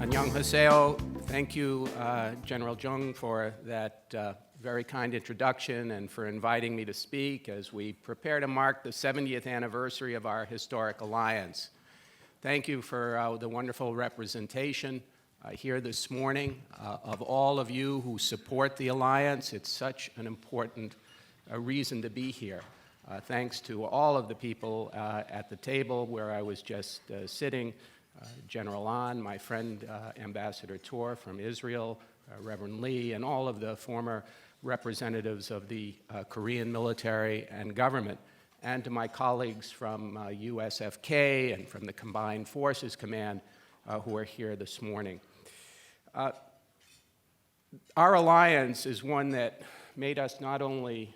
Annyeonghaseyo. Thank you, General Jung, for that very kind introduction and for inviting me to speak as we prepare to mark the 70th anniversary of our historic alliance. Thank you for the wonderful representation here this morning of all of you who support the alliance. It's such an important reason to be here. Thanks to all of the people at the table where I was just sitting, General An, my friend Ambassador Tor from Israel, Reverend Lee, and all of the former representatives of the Korean military and government, and to my colleagues from USFK and from the Combined Forces Command who are here this morning. Our alliance is one that made us not only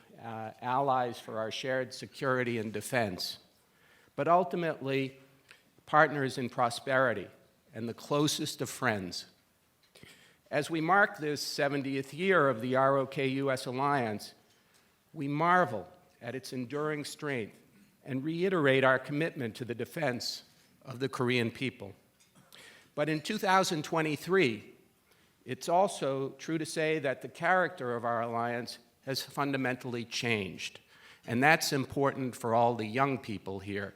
allies for our shared security and defense, but ultimately partners in prosperity and the closest of friends. As we mark this 70th year of the ROK-US alliance, we marvel at its enduring strength and reiterate our commitment to the defense of the Korean people. But in 2023, it's also true to say that the character of our alliance has fundamentally changed. And that's important for all the young people here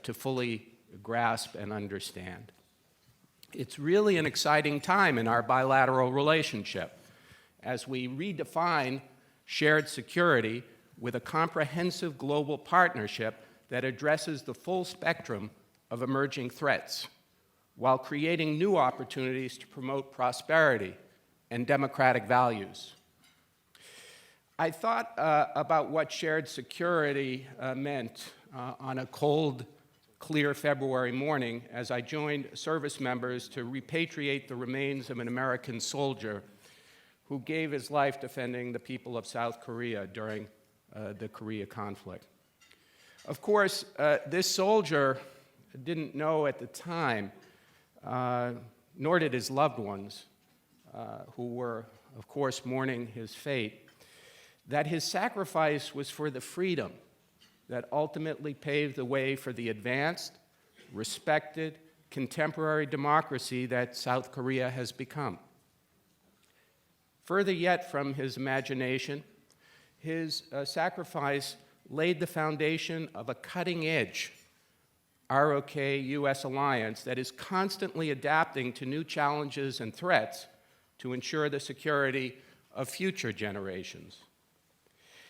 to fully grasp and understand. It's really an exciting time in our bilateral relationship as we redefine shared security with a comprehensive global partnership that addresses the full spectrum of emerging threats while creating new opportunities to promote prosperity and democratic values. I thought about what shared security meant on a cold, clear February morning as I joined service members to repatriate the remains of an American soldier who gave his life defending the people of South Korea during the Korea conflict. Of course, this soldier didn't know at the time, nor did his loved ones, who were, of course, mourning his fate, that his sacrifice was for the freedom that ultimately paved the way for the advanced, respected, contemporary democracy that South Korea has become. Further yet from his imagination, his sacrifice laid the foundation of a cutting-edge ROK-US alliance that is constantly adapting to new challenges and threats to ensure the security of future generations.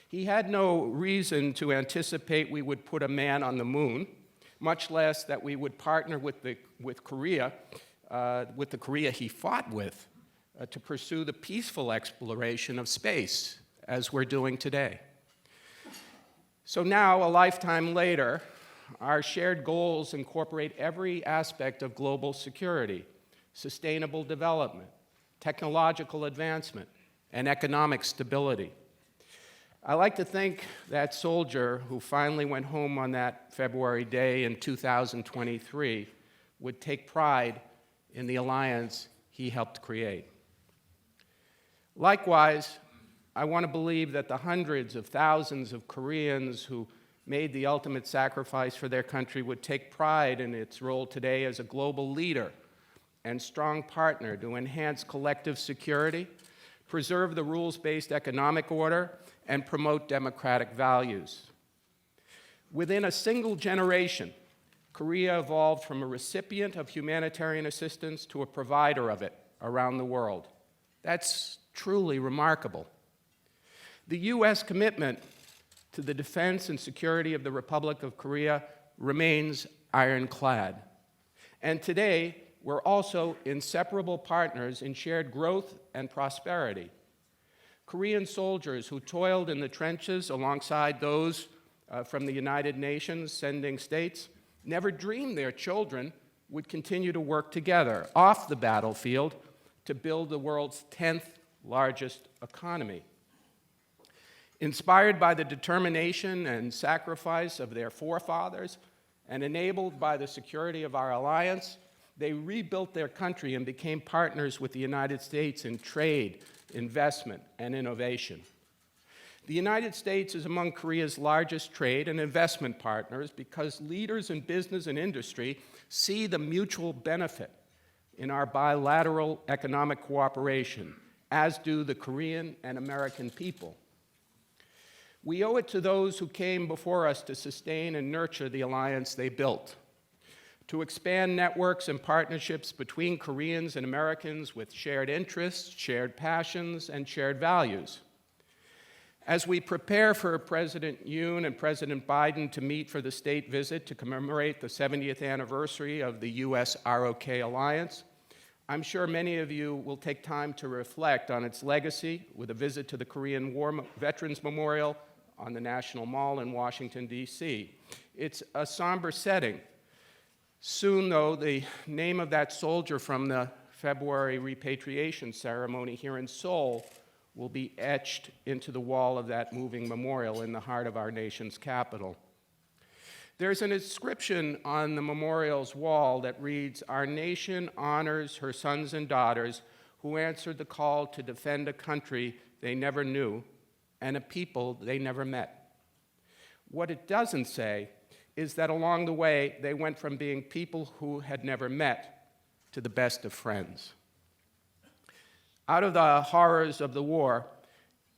He had no reason to anticipate we would put a man on the moon, much less that we would partner with Korea, with the Korea he fought with, to pursue the peaceful exploration of space, as we're doing today. So now, a lifetime later, our shared goals incorporate every aspect of global security, sustainable development, technological advancement, and economic stability. I like to think that soldier who finally went home on that February day in 2023 would take pride in the alliance he helped create. Likewise, I want to believe that the hundreds of thousands of Koreans who made the ultimate sacrifice for their country would take pride in its role today as a global leader and strong partner to enhance collective security, preserve the rules-based economic order, and promote democratic values. Within a single generation, Korea evolved from a recipient of humanitarian assistance to a provider of it around the world. That's truly remarkable. The U.S. commitment to the defense and security of the Republic of Korea remains ironclad. And today, we're also inseparable partners in shared growth and prosperity. Korean soldiers who toiled in the trenches alongside those from the United Nations sending states never dreamed their children would continue to work together off the battlefield to build the world's 10th largest economy. Inspired by the determination and sacrifice of their forefathers and enabled by the security of our alliance, they rebuilt their country and became partners with the United States in trade, investment, and innovation. The United States is among Korea's largest trade and investment partners because leaders in business and industry see the mutual benefit in our bilateral economic cooperation, as do the Korean and American people. We owe it to those who came before us to sustain and nurture the alliance they built, to expand networks and partnerships between Koreans and Americans with shared interests, shared passions, and shared values. As we prepare for President Yoon and President Biden to meet for the state visit to commemorate the 70th anniversary of the US-ROK alliance, I'm sure many of you will take time to reflect on its legacy with a visit to the Korean War Veterans Memorial on the National Mall in Washington, D.C. It's a somber setting. Soon, though, the name of that soldier from the February repatriation ceremony here in Seoul will be etched into the wall of that moving memorial in the heart of our nation's capital. There's an inscription on the memorial's wall that reads, "Our nation honors her sons and daughters who answered the call to defend a country they never knew and a people they never met." What it doesn't say is that along the way, they went from being people who had never met to the best of friends. Out of the horrors of the war,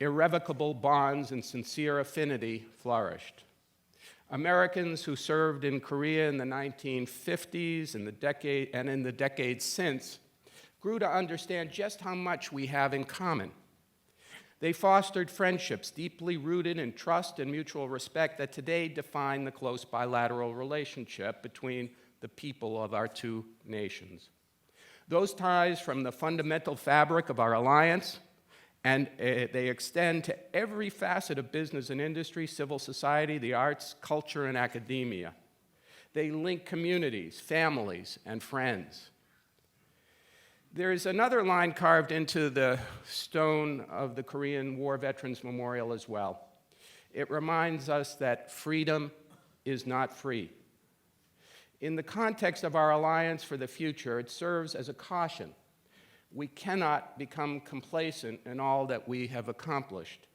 irrevocable bonds and sincere affinity flourished. Americans who served in Korea in the 1950s and in the decades since grew to understand just how much we have in common. They fostered friendships deeply rooted in trust and mutual respect that today define the close bilateral relationship between the people of our two nations. Those ties from the fundamental fabric of our alliance, and they extend to every facet of business and industry, civil society, the arts, culture, and academia. They link communities, families, and friends. There is another line carved into the stone of the Korean War Veterans Memorial as well. It reminds us that freedom is not free. In the context of our alliance for the future, it serves as a caution. We cannot become complacent in all that we have accomplished.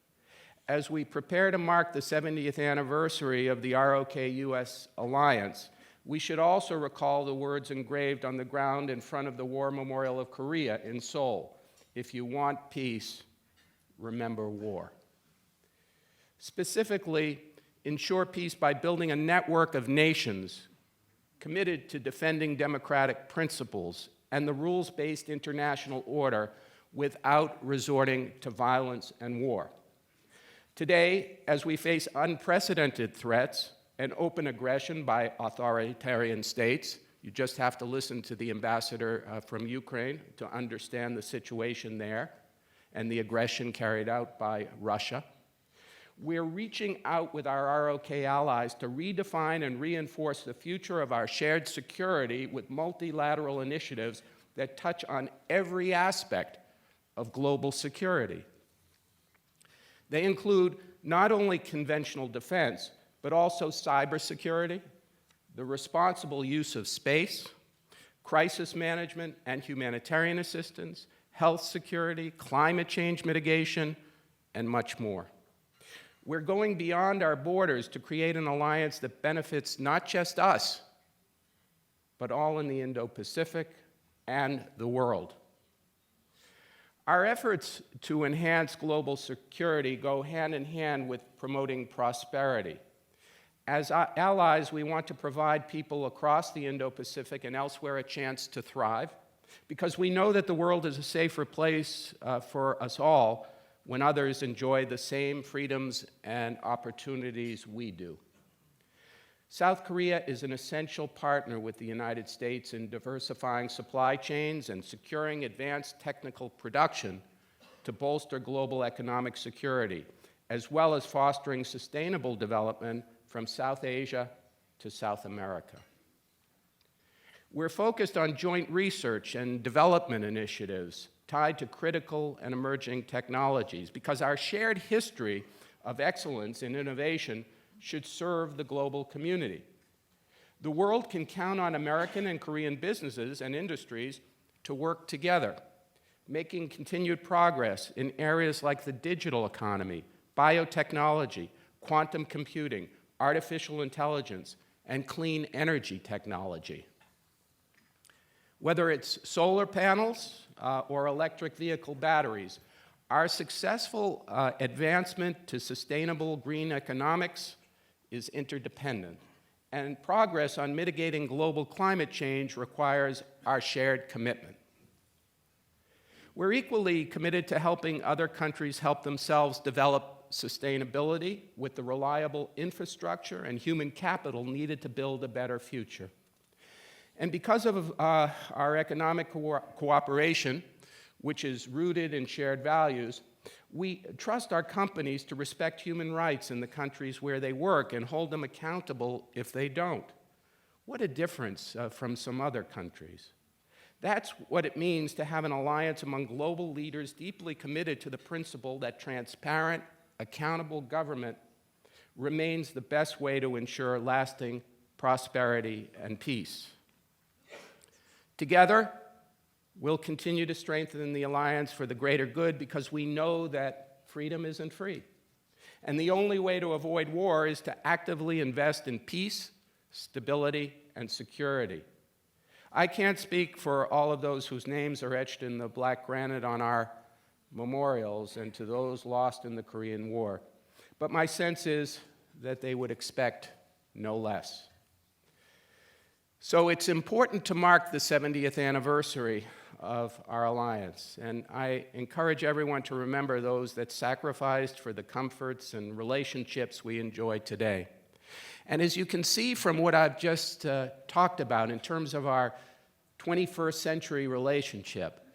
As we prepare to mark the 70th anniversary of the ROK-US alliance, we should also recall the words engraved on the ground in front of the War Memorial of Korea in Seoul: "If you want peace, remember war." Specifically, ensure peace by building a network of nations committed to defending democratic principles and the rules-based international order without resorting to violence and war. Today, as we face unprecedented threats and open aggression by authoritarian states, you just have to listen to the ambassador from Ukraine to understand the situation there and the aggression carried out by Russia. We're reaching out with our ROK allies to redefine and reinforce the future of our shared security with multilateral initiatives that touch on every aspect of global security. They include not only conventional defense, but also cybersecurity, the responsible use of space, crisis management and humanitarian assistance, health security, climate change mitigation, and much more. We're going beyond our borders to create an alliance that benefits not just us, but all in the Indo-Pacific and the world. Our efforts to enhance global security go hand in hand with promoting prosperity. As allies, we want to provide people across the Indo-Pacific and elsewhere a chance to thrive, because we know that the world is a safer place for us all when others enjoy the same freedoms and opportunities we do. South Korea is an essential partner with the United States in diversifying supply chains and securing advanced technical production to bolster global economic security, as well as fostering sustainable development from South Asia to South America. We're focused on joint research and development initiatives tied to critical and emerging technologies, because our shared history of excellence in innovation should serve the global community. The world can count on American and Korean businesses and industries to work together, making continued progress in areas like the digital economy, biotechnology, quantum computing, artificial intelligence, and clean energy technology. Whether it's solar panels or electric vehicle batteries, our successful advancement to sustainable green economics is interdependent, and progress on mitigating global climate change requires our shared commitment. We're equally committed to helping other countries help themselves develop sustainability with the reliable infrastructure and human capital needed to build a better future. And because of our economic cooperation, which is rooted in shared values, we trust our companies to respect human rights in the countries where they work and hold them accountable if they don't. What a difference from some other countries. That's what it means to have an alliance among global leaders deeply committed to the principle that transparent, accountable government remains the best way to ensure lasting prosperity and peace. Together, we'll continue to strengthen the alliance for the greater good because we know that freedom isn't free. And the only way to avoid war is to actively invest in peace, stability, and security. I can't speak for all of those whose names are etched in the black granite on our memorials and to those lost in the Korean War, but my sense is that they would expect no less. So it's important to mark the 70th anniversary of our alliance, and I encourage everyone to remember those that sacrificed for the comforts and relationships we enjoy today. And as you can see from what I've just talked about in terms of our 21st century relationship,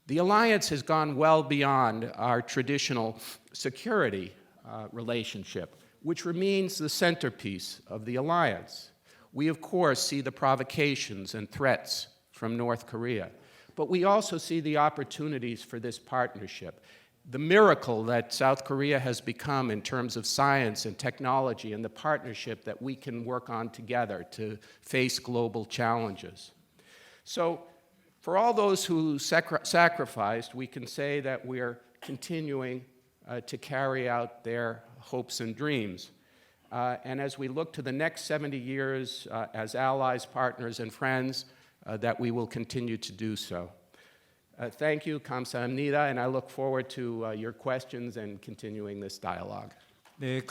the alliance has gone well beyond our traditional security relationship, which remains the centerpiece of the alliance. We, of course, see the provocations and threats from North Korea, but we also see the opportunities for this partnership, the miracle that South Korea has become in terms of science and technology and the partnership that we can work on together to face global challenges. So for all those who sacrificed, we can say that we're continuing to carry out their hopes and dreams. And as we look to the next 70 years as allies, partners, and friends, that we will continue to do so. Thank you, 감사합니다, and I look forward to your questions and continuing this dialogue. 네.